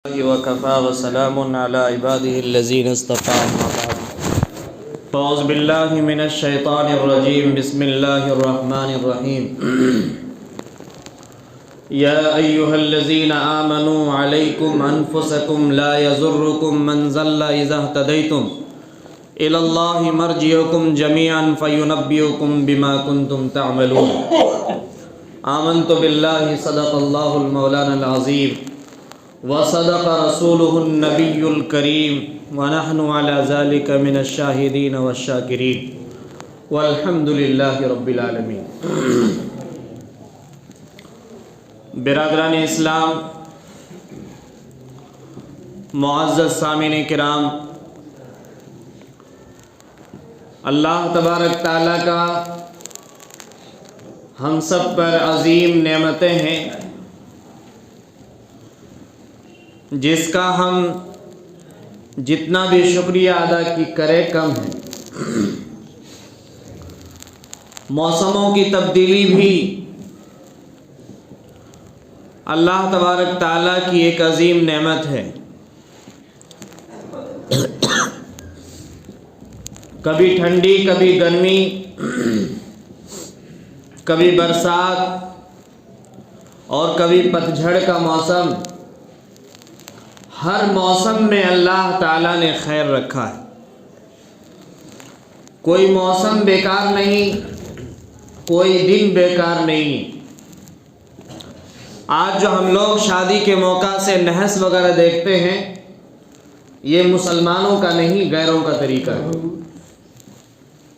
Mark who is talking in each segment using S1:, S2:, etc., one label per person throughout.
S1: وكفى وسلام على عباده الذين اصطفى أما بعد فأعوذ بالله من الشيطان الرجيم بسم الله الرحمن الرحيم يا أيها الذين آمنوا عليكم أنفسكم لا يضركم من ضل إذا اهتديتم إلى الله مرجعكم جميعا فينبئكم بما كنتم تعملون آمنت بالله صدق الله المولانا العظيم وصدق رسوله النبي الكريم ونحن على ذلك من الشاهدين والشاكرين والحمد لله رب العالمين۔ برادران اسلام، معزز سامعین کرام، اللہ تبارک تعالیٰ کا ہم سب پر عظیم نعمتیں ہیں جس کا ہم جتنا بھی شکریہ ادا کرے کم ہے۔ موسموں کی تبدیلی بھی اللہ تبارک تعالیٰ کی ایک عظیم نعمت ہے۔ کبھی ٹھنڈی، کبھی گرمی، کبھی برسات اور کبھی پتجھڑ کا موسم، ہر موسم میں اللہ تعالیٰ نے خیر رکھا ہے۔ کوئی موسم بیکار نہیں، کوئی دن بیکار نہیں۔ آج جو ہم لوگ شادی کے موقع سے نحس وغیرہ دیکھتے ہیں، یہ مسلمانوں کا نہیں، غیروں کا طریقہ ہے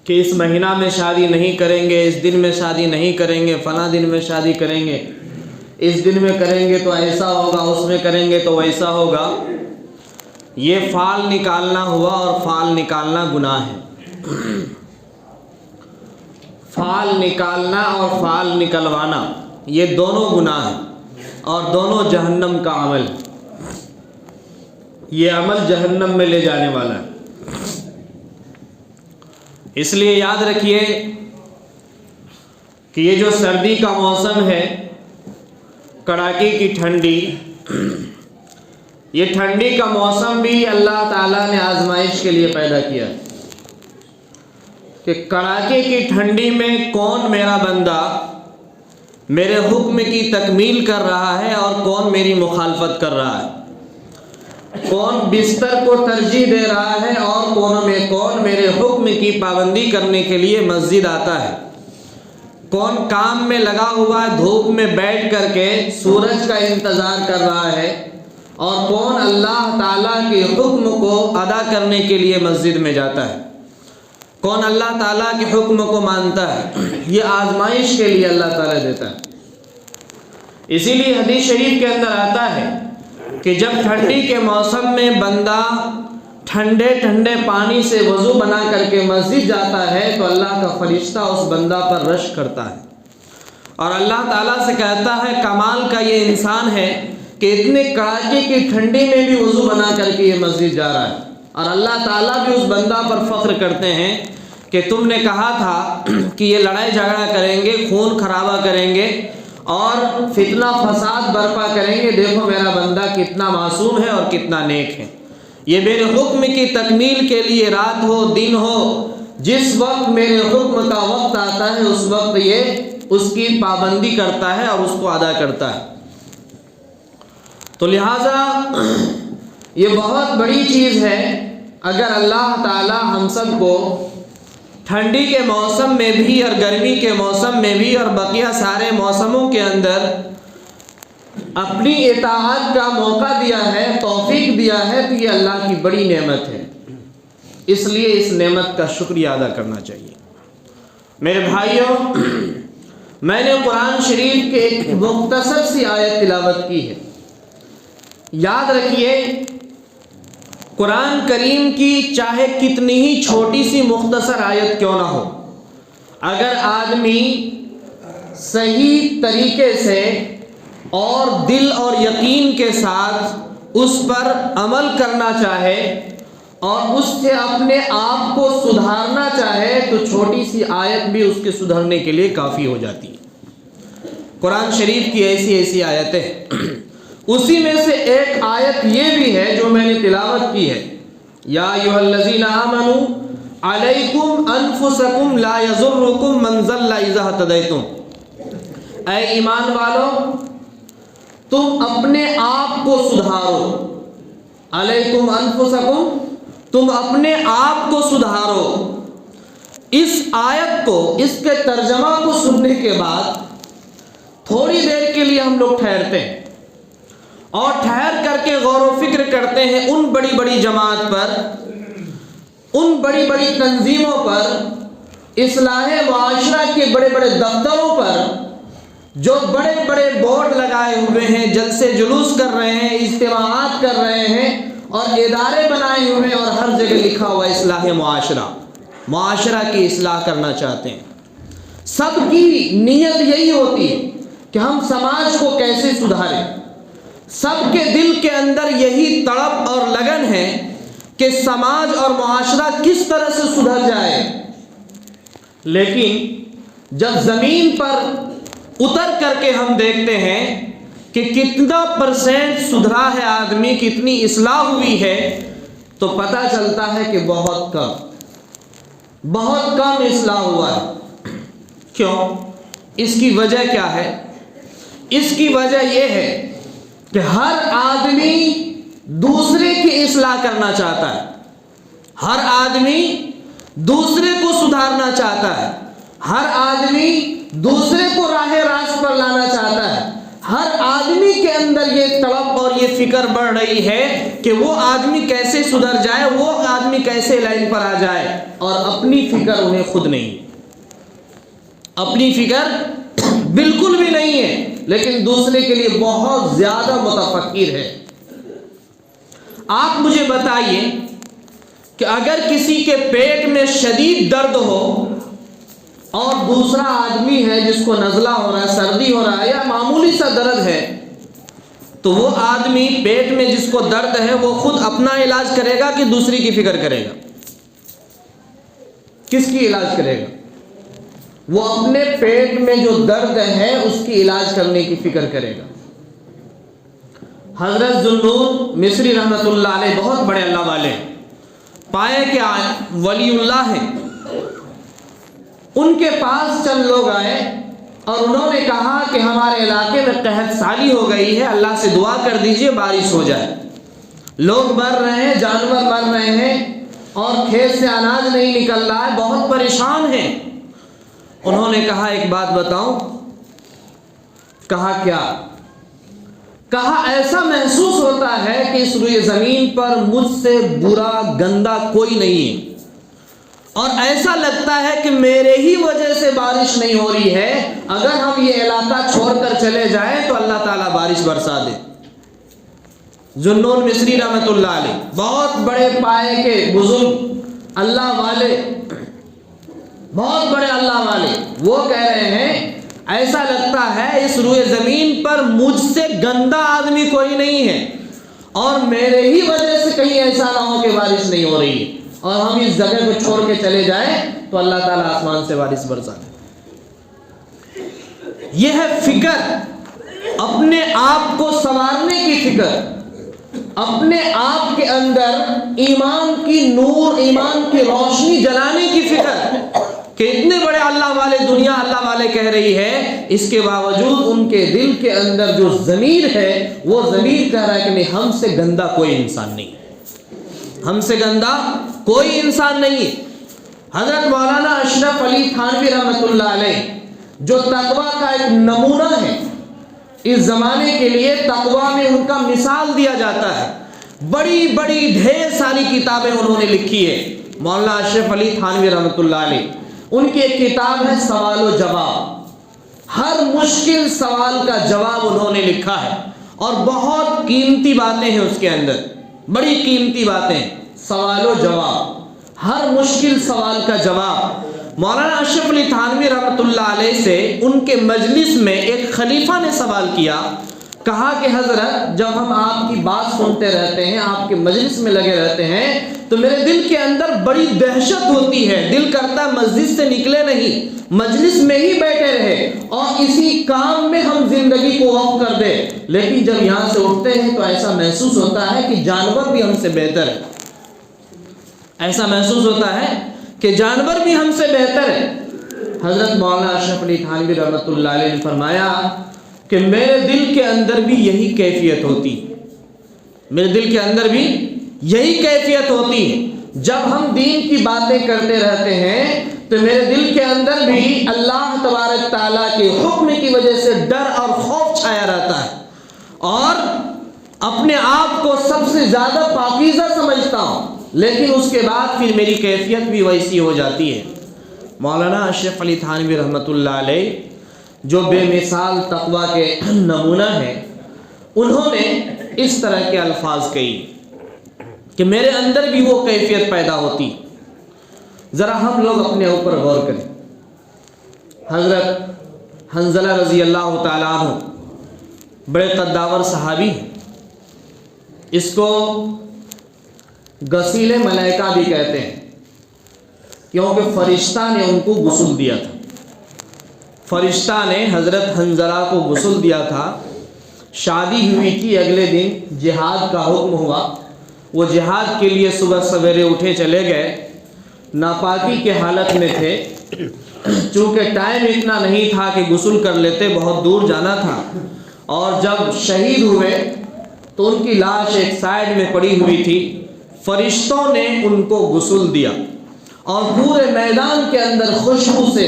S1: کہ اس مہینہ میں شادی نہیں کریں گے، اس دن میں شادی نہیں کریں گے، فلاں دن میں شادی کریں گے، اس دن میں کریں گے تو ایسا ہوگا، اس میں کریں گے تو ویسا ہوگا۔ یہ فال نکالنا ہوا، اور فال نکالنا گناہ ہے۔ فال نکالنا اور فال نکلوانا یہ دونوں گناہ ہیں اور دونوں جہنم کا عمل ہے۔ یہ عمل جہنم میں لے جانے والا ہے۔ اس لیے یاد رکھیے کہ یہ جو سردی کا موسم ہے، کڑاکے کی ٹھنڈی، یہ ٹھنڈی کا موسم بھی اللہ تعالیٰ نے آزمائش کے لیے پیدا کیا کہ کڑاکے کی ٹھنڈی میں کون میرا بندہ میرے حکم کی تکمیل کر رہا ہے اور کون میری مخالفت کر رہا ہے، کون بستر کو ترجیح دے رہا ہے اور کون میرے حکم کی پابندی کرنے کے لیے مسجد آتا ہے، کون کام میں لگا ہوا ہے، دھوپ میں بیٹھ کر کے سورج کا انتظار کر رہا ہے، اور کون اللہ تعالیٰ کے حکم کو ادا کرنے کے لیے مسجد میں جاتا ہے، کون اللہ تعالیٰ کے حکم کو مانتا ہے۔ یہ آزمائش کے لیے اللہ تعالیٰ دیتا ہے۔ اسی لیے حدیث شریف کے اندر آتا ہے کہ جب ٹھنڈی کے موسم میں بندہ ٹھنڈے ٹھنڈے پانی سے وضو بنا کر کے مسجد جاتا ہے تو اللہ کا فرشتہ اس بندہ پر رشک کرتا ہے اور اللہ تعالیٰ سے کہتا ہے کمال کا یہ انسان ہے کہ اتنے کڑاکے کی ٹھنڈی میں بھی وضو بنا کر کے یہ مسجد جا رہا ہے، اور اللہ تعالیٰ بھی اس بندہ پر فخر کرتے ہیں کہ تم نے کہا تھا کہ یہ لڑائی جھگڑا کریں گے، خون خرابہ کریں گے اور فتنہ فساد برپا کریں گے، دیکھو میرا بندہ کتنا معصوم ہے اور کتنا نیک ہے۔ یہ میرے حکم کی تکمیل کے لیے رات ہو دن ہو، جس وقت میرے حکم کا وقت آتا ہے اس وقت یہ اس کی پابندی کرتا ہے اور اس کو ادا کرتا ہے۔ تو لہٰذا یہ بہت بڑی چیز ہے اگر اللہ تعالی ہم سب کو ٹھنڈی کے موسم میں بھی اور گرمی کے موسم میں بھی اور بقیہ سارے موسموں کے اندر اپنی اطاعت کا موقع دیا ہے، توفیق دیا ہے، تو یہ اللہ کی بڑی نعمت ہے۔ اس لیے اس نعمت کا شکریہ ادا کرنا چاہیے۔ میرے بھائیوں، میں نے قرآن شریف کے ایک مختصر سی آیت تلاوت کی ہے۔ یاد رکھیے، قرآن کریم کی چاہے کتنی ہی چھوٹی سی مختصر آیت کیوں نہ ہو، اگر آدمی صحیح طریقے سے اور دل اور یقین کے ساتھ اس پر عمل کرنا چاہے اور اس سے اپنے آپ کو سدھارنا چاہے تو چھوٹی سی آیت بھی اس کے سدھرنے کے لیے کافی ہو جاتی ہے۔ قرآن شریف کی ایسی ایسی آیتیں اسی میں سے ایک آیت یہ بھی ہے جو میں نے تلاوت کی ہے، یا ایھا الذین آمنوا علیکم انفسکم لا یضرکم من ضل اذا اہتدیتم، اے ایمان والو تم اپنے آپ کو سدھارو، علیکم انفسکم تم اپنے آپ کو سدھارو۔ اس آیت کو، اس کے ترجمہ کو سننے کے بعد تھوڑی دیر کے لیے ہم لوگ ٹھہرتے ہیں اور ٹھہر کر کے غور و فکر کرتے ہیں ان بڑی بڑی جماعت پر، ان بڑی بڑی تنظیموں پر، اصلاح معاشرہ کے بڑے بڑے دفتروں پر جو بڑے بڑے بورڈ لگائے ہوئے ہیں، جلسے جلوس کر رہے ہیں، اجتماعات کر رہے ہیں اور ادارے بنائے ہوئے ہیں، اور ہر جگہ لکھا ہوا اصلاح معاشرہ، معاشرہ کی اصلاح کرنا چاہتے ہیں۔ سب کی نیت یہی ہوتی ہے کہ ہم سماج کو کیسے سدھاریں، سب کے دل کے اندر یہی تڑپ اور لگن ہے کہ سماج اور معاشرہ کس طرح سے سدھر جائے۔ لیکن جب زمین پر اتر کر کے ہم دیکھتے ہیں کہ کتنا پرسنٹ سدھرا ہے آدمی، کتنی اصلاح ہوئی ہے، تو پتہ چلتا ہے کہ بہت کم اصلاح ہوا ہے۔ کیوں؟ اس کی وجہ کیا ہے؟ اس کی وجہ یہ ہے کہ ہر آدمی دوسرے کی اصلاح کرنا چاہتا ہے، ہر آدمی دوسرے کو سدھارنا چاہتا ہے، ہر آدمی دوسرے کو راہ راست پر لانا چاہتا ہے۔ ہر آدمی کے اندر یہ طلب اور یہ فکر بڑھ رہی ہے کہ وہ آدمی کیسے سدھر جائے، وہ آدمی کیسے لائن پر آ جائے، اور اپنی فکر انہیں خود نہیں، اپنی فکر بالکل بھی نہیں ہے، لیکن دوسرے کے لیے بہت زیادہ متفکر ہے۔ آپ مجھے بتائیے کہ اگر کسی کے پیٹ میں شدید درد ہو اور دوسرا آدمی ہے جس کو نزلہ ہو رہا ہے، سردی ہو رہا ہے یا معمولی سا درد ہے، تو وہ آدمی پیٹ میں جس کو درد ہے وہ خود اپنا علاج کرے گا کہ دوسری کی فکر کرے گا؟ کس کی علاج کرے گا؟ وہ اپنے پیٹ میں جو درد ہے اس کی علاج کرنے کی فکر کرے گا۔ حضرت ذوالنور مصری رحمۃ اللہ علیہ بہت بڑے اللہ والے، پائے کہ ولی اللہ ہیں، ان کے پاس چند لوگ آئے اور انہوں نے کہا کہ ہمارے علاقے میں قحط سالی ہو گئی ہے، اللہ سے دعا کر دیجئے بارش ہو جائے، لوگ مر رہے ہیں، جانور مر رہے ہیں اور کھیت سے اناج نہیں نکل رہا ہے، بہت پریشان ہیں۔ انہوں نے کہا ایک بات بتاؤں؟ کہا کیا؟ کہا ایسا محسوس ہوتا ہے کہ اس روئے زمین پر مجھ سے برا گندا کوئی نہیں ہے، اور ایسا لگتا ہے کہ میرے ہی وجہ سے بارش نہیں ہو رہی ہے، اگر ہم یہ علاقہ چھوڑ کر چلے جائیں تو اللہ تعالیٰ بارش برسا دے۔ ذوالنور مصری رحمۃ اللہ علیہ بہت بڑے پائے کے بزرگ اللہ والے، بہت بڑے اللہ والے، وہ کہہ رہے ہیں ایسا لگتا ہے اس روئے زمین پر مجھ سے گندا آدمی کوئی نہیں ہے، اور میرے ہی وجہ سے کہیں ایسا نہ ہو کہ بارش نہیں ہو رہی ہے، اور ہم اس جگہ کو چھوڑ کے چلے جائیں تو اللہ تعالیٰ آسمان سے بارش برسا دے۔ یہ ہے فکر، اپنے آپ کو سنوارنے کی فکر، اپنے آپ کے اندر ایمان کی نور، ایمان کی روشنی جلانے کی فکر، کہ اتنے بڑے اللہ والے، دنیا اللہ والے کہہ رہی ہے، اس کے باوجود ان کے دل کے اندر جو ضمیر ہے وہ ضمیر کہہ رہا ہے کہ نہیں، ہم سے گندا کوئی انسان نہیں، ہم سے گندا کوئی انسان نہیں۔ حضرت مولانا اشرف علی تھانوی رحمۃ اللہ علیہ جو تقویٰ کا ایک نمونہ ہے، اس زمانے کے لیے تقویٰ میں ان کا مثال دیا جاتا ہے، بڑی بڑی ڈھیر ساری کتابیں انہوں نے لکھی ہے۔ مولانا اشرف علی تھانوی رحمۃ اللہ علیہ، ان کی ایک کتاب ہے سوال و جواب، ہر مشکل سوال کا جواب انہوں نے لکھا ہے، اور بہت قیمتی باتیں ہیں اس کے اندر، بڑی قیمتی باتیں، سوال و جواب، ہر مشکل سوال کا جواب۔ مولانا اشرف علی تھانوی رحمۃ اللہ علیہ سے ان کے مجلس میں ایک خلیفہ نے سوال کیا، کہا کہ حضرت جب ہم آپ کی بات سنتے رہتے ہیں، آپ کے مجلس میں لگے رہتے ہیں، تو میرے دل کے اندر بڑی دہشت ہوتی ہے، دل کرتا مسجد سے نکلے نہیں، مجلس میں ہی بیٹھے رہے اور اسی کام میں ہم زندگی کو وقف کر دیں، لیکن جب یہاں سے اٹھتے ہیں تو ایسا محسوس ہوتا ہے کہ جانور بھی ہم سے بہتر ہے، ایسا محسوس ہوتا ہے کہ جانور بھی ہم سے بہتر ہے۔ حضرت مولانا اشرف علی تھانوی رحمۃ اللہ علیہ نے فرمایا کہ میرے دل کے اندر بھی یہی کیفیت ہوتی، میرے دل کے اندر بھی یہی کیفیت ہوتی ہے۔ جب ہم دین کی باتیں کرتے رہتے ہیں تو میرے دل کے اندر بھی اللہ تبارک تعالیٰ کے حکم کی وجہ سے ڈر اور خوف چھایا رہتا ہے، اور اپنے آپ کو سب سے زیادہ پاکیزہ سمجھتا ہوں، لیکن اس کے بعد پھر میری کیفیت بھی ویسی ہو جاتی ہے۔ مولانا اشرف علی تھانوی رحمۃ اللہ علیہ جو بے مثال تقویٰ کے نمونہ ہیں، انہوں نے اس طرح کے الفاظ کہی کہ میرے اندر بھی وہ کیفیت پیدا ہوتی۔ ذرا ہم لوگ اپنے اوپر غور کریں۔ حضرت حنظلہ رضی اللہ تعالیٰ عنہ بڑے قداور صحابی ہیں، اس کو غسیل ملائکہ بھی کہتے ہیں، کیونکہ فرشتہ نے ان کو غسل دیا تھا۔ فرشتہ نے حضرت حنظلہ کو غسل دیا تھا، شادی ہوئی تھی، اگلے دن جہاد کا حکم ہوا، وہ جہاد کے لیے صبح سویرے اٹھے چلے گئے، ناپاکی کے حالت میں تھے، چونکہ ٹائم اتنا نہیں تھا کہ غسل کر لیتے، بہت دور جانا تھا، اور جب شہید ہوئے تو ان کی لاش ایک سائڈ میں پڑی ہوئی تھی، فرشتوں نے ان کو غسل دیا، اور پورے میدان کے اندر خوشبو سے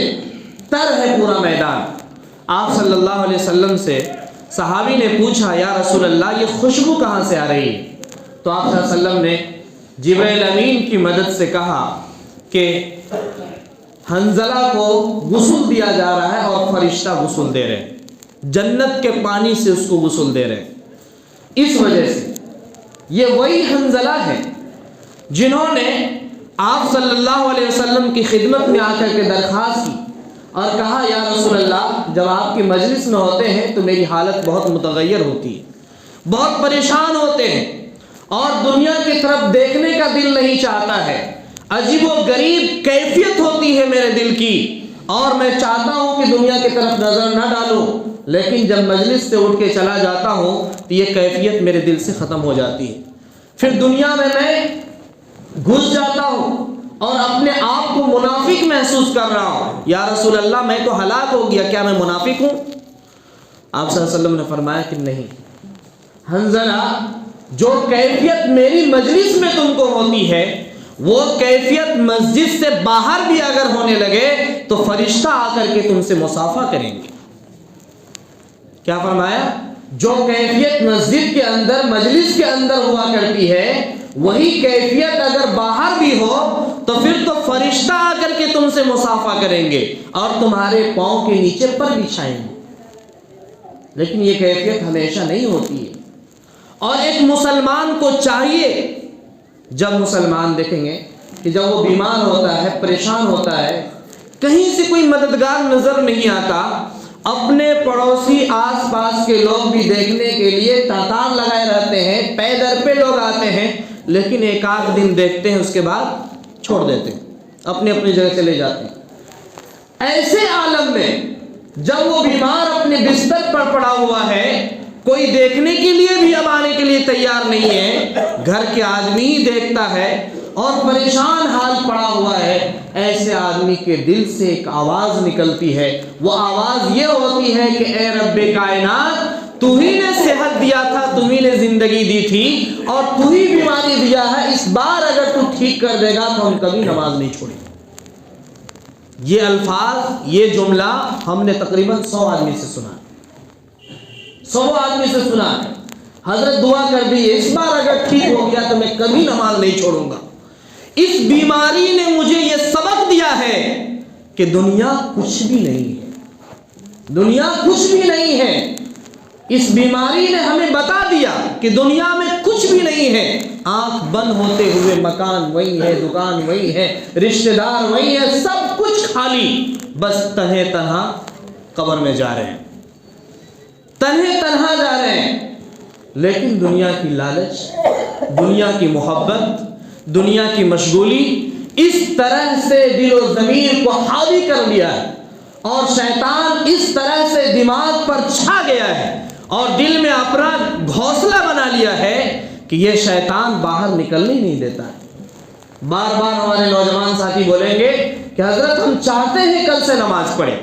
S1: تر ہے پورا میدان۔ آپ صلی اللہ علیہ وسلم سے صحابی نے پوچھا، یا رسول اللہ یہ خوشبو کہاں سے آ رہی ہے؟ تو آپ صلی اللہ علیہ وسلم نے جبرائیل امین کی مدد سے کہا کہ حنظلہ کو غسل دیا جا رہا ہے اور فرشتہ غسل دے رہے ہیں، جنت کے پانی سے اس کو غسل دے رہے ہیں۔ اس وجہ سے یہ وہی حنظلہ ہے جنہوں نے آپ صلی اللہ علیہ وسلم کی خدمت میں آ کر کے درخواست کی اور کہا، یا رسول اللہ جب آپ کی مجلس میں ہوتے ہیں تو میری حالت بہت متغیر ہوتی ہے، بہت پریشان ہوتے ہیں، اور دنیا کی طرف دیکھنے کا دل نہیں چاہتا ہے، عجیب و غریب کیفیت ہوتی ہے میرے دل کی، اور میں چاہتا ہوں کہ دنیا کی طرف نظر نہ ڈالوں، لیکن جب مجلس سے اٹھ کے چلا جاتا ہوں تو یہ کیفیت میرے دل سے ختم ہو جاتی ہے، پھر دنیا میں گھس جاتا ہوں اور اپنے آپ کو منافق محسوس کر رہا ہوں۔ یا رسول اللہ میں تو ہلاک ہو گیا، کیا میں منافق ہوں؟ آپ صلی اللہ علیہ وسلم نے فرمایا کہ نہیں، حنظلہ جو کیفیت میری مجلس میں تم کو ہوتی ہے وہ کیفیت مسجد سے باہر بھی اگر ہونے لگے تو فرشتہ آ کر کے تم سے مصافحہ کریں گے۔ کیا فرمایا؟ جو کیفیت مسجد کے اندر مجلس کے اندر ہوا کرتی ہے وہی کیفیت اگر باہر بھی ہو تو پھر تو فرشتہ آ کر کے تم سے مصافحہ کریں گے اور تمہارے پاؤں کے نیچے پر بچھائیں گے، لیکن یہ کیفیت ہمیشہ نہیں ہوتی ہے۔ اور ایک مسلمان کو چاہیے، جب مسلمان دیکھیں گے کہ جب وہ بیمار ہوتا ہے، پریشان ہوتا ہے، کہیں سے کوئی مددگار نظر نہیں آتا، اپنے پڑوسی آس پاس کے لوگ بھی دیکھنے کے لیے تاتار لگائے رہتے ہیں، پے در پہ لوگ آتے ہیں، لیکن ایک آدھ دن دیکھتے ہیں، اس کے بعد چھوڑ دیتے ہیں، اپنی اپنی جگہ چلے جاتے ہیں۔ ایسے عالم میں جب وہ بیمار اپنے بستر پر پڑا ہوا ہے، کوئی دیکھنے کے لیے بھی اب آنے کے لیے تیار نہیں ہے، گھر کے آدمی ہی دیکھتا ہے اور پریشان حال پڑا ہوا ہے، ایسے آدمی کے دل سے ایک آواز نکلتی ہے، وہ آواز یہ ہوتی ہے کہ اے رب کائنات، تو ہی نے صحت دیا تھا، تو ہی نے زندگی دی تھی، اور تو ہی بیماری دیا ہے، اس بار اگر تو ٹھیک کر دے گا تو ہم کبھی نماز نہیں چھوڑیں۔ یہ الفاظ، یہ جملہ ہم نے تقریباً 100 آدمی سے سنا، 100 آدمی سے سنا ہے۔ حضرت دعا کر دی، اس بار اگر ٹھیک ہو گیا تو میں کبھی نماز نہیں چھوڑوں گا۔ اس بیماری نے مجھے یہ سبق دیا ہے کہ دنیا کچھ بھی نہیں ہے، دنیا کچھ بھی نہیں ہے۔ اس بیماری نے ہمیں بتا دیا کہ دنیا میں کچھ بھی نہیں ہے، آنکھ بند ہوتے ہوئے مکان وہی ہے، دکان وہی ہے، رشتہ دار وہی ہے، سب کچھ خالی، بس تنہے تنہا قبر میں جا رہے ہیں، تنہے تنہا جا رہے ہیں۔ لیکن دنیا کی لالچ، دنیا کی محبت، دنیا کی مشغولی اس طرح سے دل و ضمیر کو حاوی کر لیا ہے، اور شیطان اس طرح سے دماغ پر چھا گیا ہے اور دل میں اپنا گھونسلہ بنا لیا ہے کہ یہ شیطان باہر نکلنے ہی نہیں دیتا ہے۔ بار بار ہمارے نوجوان ساتھی بولیں گے کہ حضرت ہم چاہتے ہیں کل سے نماز پڑھیں،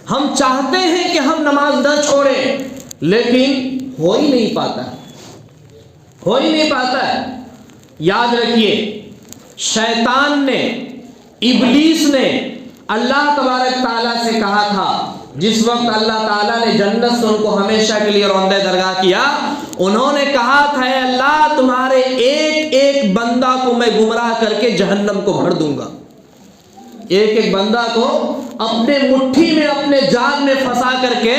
S1: ہم چاہتے ہیں کہ ہم نماز نہ چھوڑیں، لیکن ہو ہی نہیں پاتا ہے، ہو ہی نہیں پاتا ہے۔ یاد رکھیے، شیطان نے، ابلیس نے اللہ تبارک تعالیٰ سے کہا تھا، جس وقت اللہ تعالیٰ نے جنت سے ان کو ہمیشہ کے لیے روندہ درگاہ کیا، انہوں نے کہا تھا اے اللہ تمہارے ایک ایک بندہ کو میں گمراہ کر کے جہنم کو بھر دوں گا، ایک ایک بندہ کو اپنے مٹھی میں، اپنے جال میں پھنسا کر کے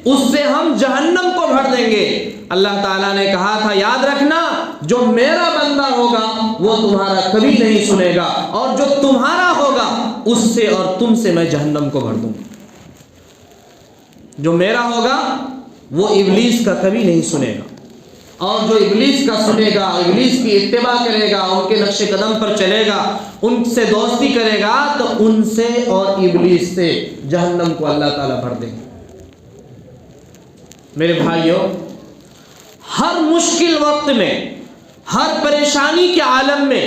S1: اس سے ہم جہنم کو بھر دیں گے۔ اللہ تعالیٰ نے کہا تھا یاد رکھنا، جو میرا بندہ ہوگا وہ تمہارا کبھی نہیں سنے گا، اور جو تمہارا ہوگا اس سے اور تم سے میں جہنم کو بھر دوں گا۔ جو میرا ہوگا وہ ابلیس کا کبھی نہیں سنے گا، اور جو ابلیس کا سنے گا، ابلیس کی اتباع کرے گا، ان کے نقش قدم پر چلے گا، ان سے دوستی کرے گا، تو ان سے اور ابلیس سے جہنم کو اللہ تعالیٰ بھر دے گا۔ میرے بھائیوں، ہر مشکل وقت میں، ہر پریشانی کے عالم میں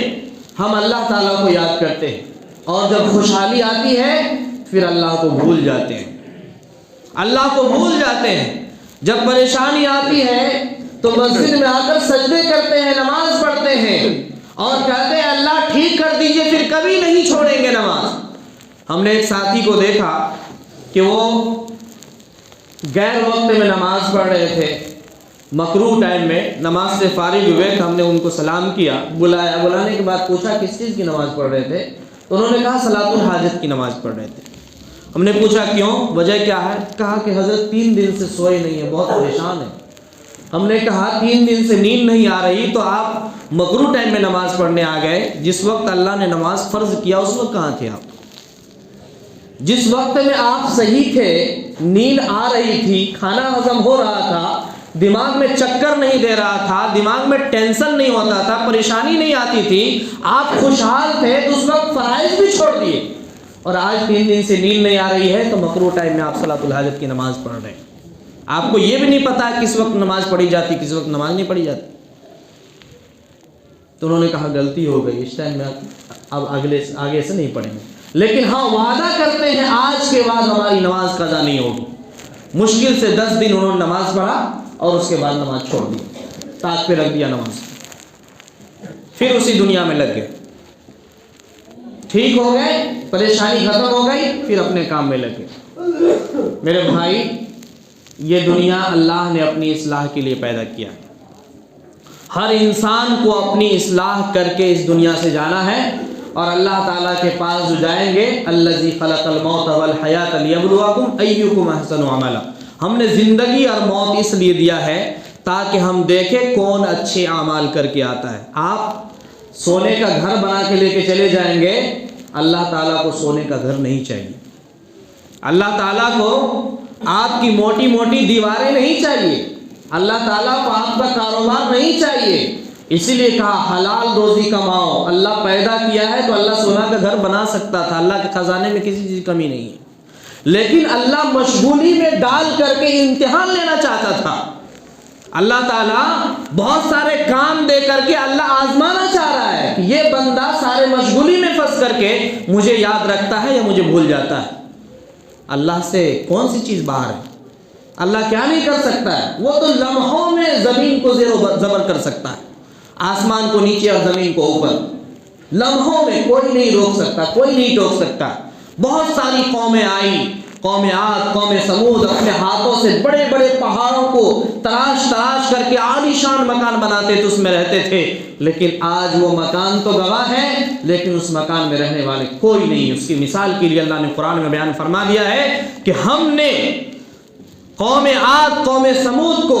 S1: ہم اللہ تعالیٰ کو یاد کرتے ہیں، اور جب خوشحالی آتی ہے پھر اللہ کو بھول جاتے ہیں، اللہ کو بھول جاتے ہیں۔ جب پریشانی آتی ہے تو مسجد میں آ کر سجدے کرتے ہیں، نماز پڑھتے ہیں اور کہتے ہیں اللہ ٹھیک کر دیجئے، پھر کبھی نہیں چھوڑیں گے نماز۔ ہم نے ایک ساتھی کو دیکھا کہ وہ غیر وقت میں نماز پڑھ رہے تھے، مکروہ ٹائم میں نماز سے فارغ ہوئے تو ہم نے ان کو سلام کیا، بلایا، بلانے کے بعد پوچھا کس چیز کی نماز پڑھ رہے تھے، تو انہوں نے کہا صلاۃ الحاجت کی نماز پڑھ رہے تھے۔ ہم نے پوچھا کیوں، وجہ کیا ہے؟ کہا کہ حضرت 3 دن سے سوئے نہیں ہیں، بہت پریشان ہیں۔ ہم نے کہا 3 دن سے نیند نہیں آ رہی تو آپ مکروہ ٹائم میں نماز پڑھنے آ گئے، جس وقت اللہ نے نماز فرض کیا اس وقت کہاں تھے آپ؟ جس وقت میں آپ صحیح تھے، نیند آ رہی تھی، کھانا ہضم ہو رہا تھا، دماغ میں چکر نہیں دے رہا تھا، دماغ میں ٹینشن نہیں ہوتا تھا، پریشانی نہیں آتی تھی، آپ خوشحال تھے، تو اس وقت فرائض بھی چھوڑ دیے، اور آج 3 دن سے نیند نہیں آ رہی ہے تو مکروہ ٹائم میں آپ صلاۃ الحاجت کی نماز پڑھ رہے ہیں۔ آپ کو یہ بھی نہیں پتا کس وقت نماز پڑھی جاتی، کس وقت نماز نہیں پڑھی جاتی۔ تو انہوں نے کہا غلطی ہو گئی، اس ٹائم میں اب آگے سے نہیں پڑھیں گے، لیکن ہاں وعدہ کرتے ہیں آج کے بعد ہماری نماز قضا نہیں ہوگی۔ مشکل سے 10 دن انہوں نے نماز پڑھا اور اس کے بعد نماز چھوڑ دی، تاج پہ رکھ دیا نماز، پھر اسی دنیا میں لگ گئے، ٹھیک ہو گئے، پریشانی ختم ہو گئی، پھر اپنے کام میں لگ گئے۔ میرے بھائی، یہ دنیا اللہ نے اپنی اصلاح کے لیے پیدا کیا، ہر انسان کو اپنی اصلاح کر کے اس دنیا سے جانا ہے، اور اللہ تعالیٰ کے پاس جو جائیں گے، الذی خلق الموت والحیات لیبلوکم ایکم احسن عملا، ہم نے زندگی اور موت اس لیے دیا ہے تاکہ ہم دیکھیں کون اچھے اعمال کر کے آتا ہے۔ آپ سونے کا گھر بنا کے لے کے چلے جائیں گے، اللہ تعالیٰ کو سونے کا گھر نہیں چاہیے، اللہ تعالیٰ کو آپ کی موٹی موٹی دیواریں نہیں چاہیے، اللہ تعالیٰ کو آپ کا کاروبار نہیں چاہیے، اسی لیے کہا حلال روزی کماؤ۔ اللہ پیدا کیا ہے تو اللہ سونا کا گھر بنا سکتا تھا، اللہ کے خزانے میں کسی چیز کی کمی نہیں ہے، لیکن اللہ مشغولی میں ڈال کر کے امتحان لینا چاہتا تھا۔ اللہ تعالیٰ بہت سارے کام دے کر کے اللہ آزمانا چاہ رہا ہے کہ یہ بندہ سارے مشغولی میں پھنس کر کے مجھے یاد رکھتا ہے یا مجھے بھول جاتا ہے۔ اللہ سے کون سی چیز باہر ہے؟ اللہ کیا نہیں کر سکتا ہے؟ وہ تو لمحوں میں زمین کو زیر و زبر کر سکتا ہے، آسمان کو نیچے اور زمین کو اوپر، لمحوں میں کوئی نہیں روک سکتا، کوئی نہیں ٹوک سکتا۔ بہت ساری قومیں آئیں، قوم عاد، قوم سمود، اپنے ہاتھوں سے بڑے بڑے پہاڑوں کو تراش کر کے عالی شان مکان بناتے تھے، اس میں رہتے تھے، لیکن آج وہ مکان تو گواہ ہے لیکن اس مکان میں رہنے والے کوئی نہیں۔ اس کی مثال کے لیے اللہ نے قرآن میں بیان فرما دیا ہے کہ ہم نے قوم عاد، قوم سمود کو